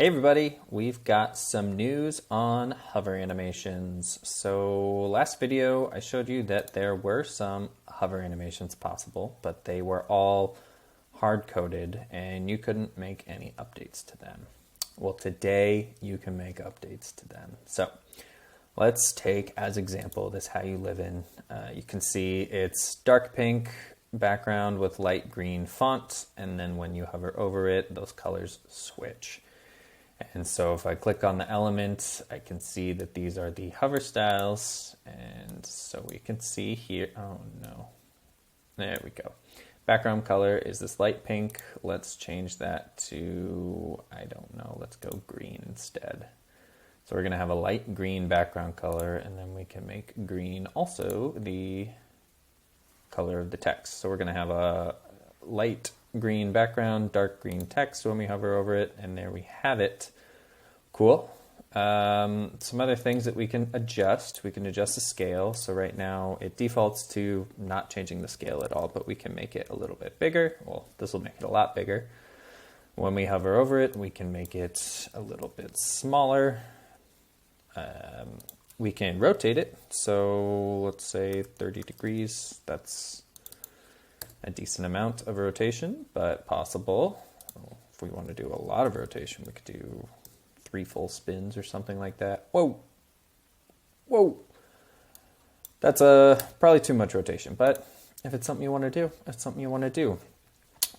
Hey everybody, we've got some news on hover animations. So last video I showed you that there were some hover animations possible, but they were all hard-coded and you couldn't make any updates to them. Well, today you can make updates to them. So let's take as example this How You Live In. You can see it's dark pink background with light green font, and then when you hover over it, those colors switch. And so if I click on the element, I can see that these are the hover styles. And so we can see here, oh no, there we go. Background color is this light pink. Let's change that to, I don't know, let's go green instead. So we're gonna have a light green background color, and then we can make green also the color of the text. So we're gonna have a light green background, dark green text when we hover over it, and there we have it. Cool. Some other things that we can adjust. We can adjust the scale. So right now it defaults to not changing the scale at all, but we can make it a little bit bigger. Well, this will make it a lot bigger. When we hover over it, we can make it a little bit smaller. We can rotate it. So let's say 30 degrees. That's a decent amount of rotation, but possible. If we want to do a lot of rotation, we could do 3 full spins or something like that. Whoa, whoa. That's probably too much rotation, but if it's something you want to do, it's something you want to do.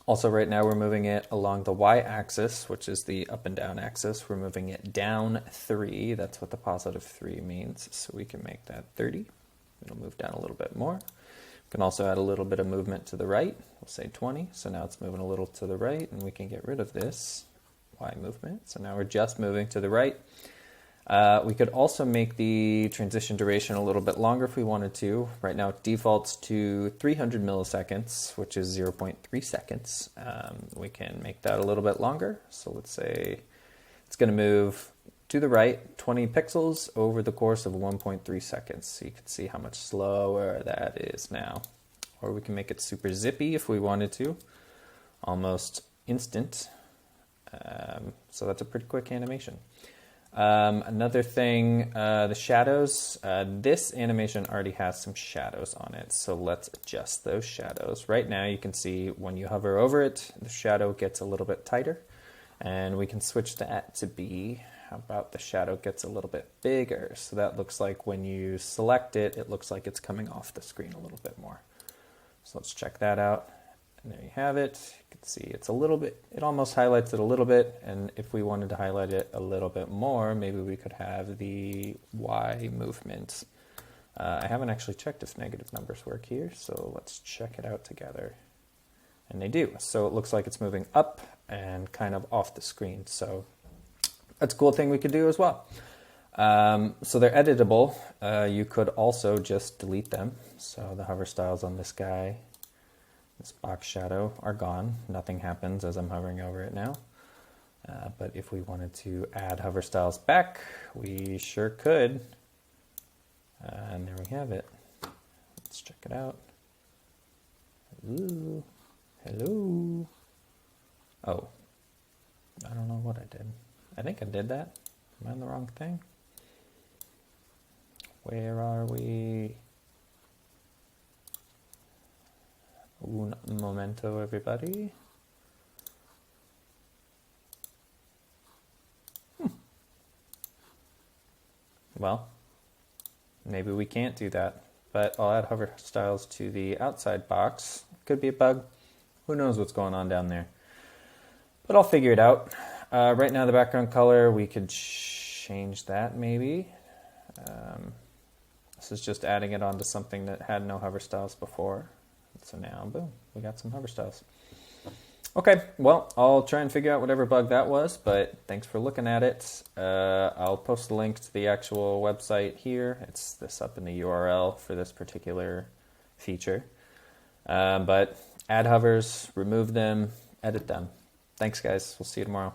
Also, right now we're moving it along the y-axis, which is the up and down axis. We're moving it down 3. That's what the positive 3 means. So we can make that 30. It'll move down a little bit more. We can also add a little bit of movement to the right. We'll say 20. So now it's moving a little to the right, and we can get rid of this Y movement. So now we're just moving to the right. We could also make the transition duration a little bit longer if we wanted to. Right now it defaults to 300 milliseconds, which is 0.3 seconds. We can make that a little bit longer. So let's say it's going to move to the right 20 pixels over the course of 1.3 seconds. So you can see how much slower that is now. Or we can make it super zippy if we wanted to, almost instant. So that's a pretty quick animation. Another thing, the shadows. This animation already has some shadows on it, so let's adjust those shadows. Right now you can see when you hover over it, the shadow gets a little bit tighter, and we can switch that to be, how about the shadow gets a little bit bigger? So that looks like when you select it, it looks like it's coming off the screen a little bit more. So let's check that out. And there you have it. You can see it's a little bit, it almost highlights it a little bit. And if we wanted to highlight it a little bit more, maybe we could have the Y movement. I haven't actually checked if negative numbers work here, so let's check it out together. And they do. So it looks like it's moving up and kind of off the screen. So that's a cool thing we could do as well. So they're editable. You could also just delete them. So the hover styles on this guy, this box shadow, are gone. Nothing happens as I'm hovering over it now. But if we wanted to add hover styles back, we sure could. And there we have it. Let's check it out. Ooh, hello. Oh, I don't know what I did. I think I did that. Am I on the wrong thing? Where are we? Un momento, everybody. Well, maybe we can't do that, but I'll add hover styles to the outside box. Could be a bug. Who knows what's going on down there? But I'll figure it out. Right now the background color, we could change that maybe. This is just adding it onto something that had no hover styles before. So now, boom, we got some hover styles. Okay, well, I'll try and figure out whatever bug that was, but thanks for looking at it. I'll post the link to the actual website here. It's this up in the URL for this particular feature. But add hovers, remove them, edit them. Thanks, guys. We'll see you tomorrow.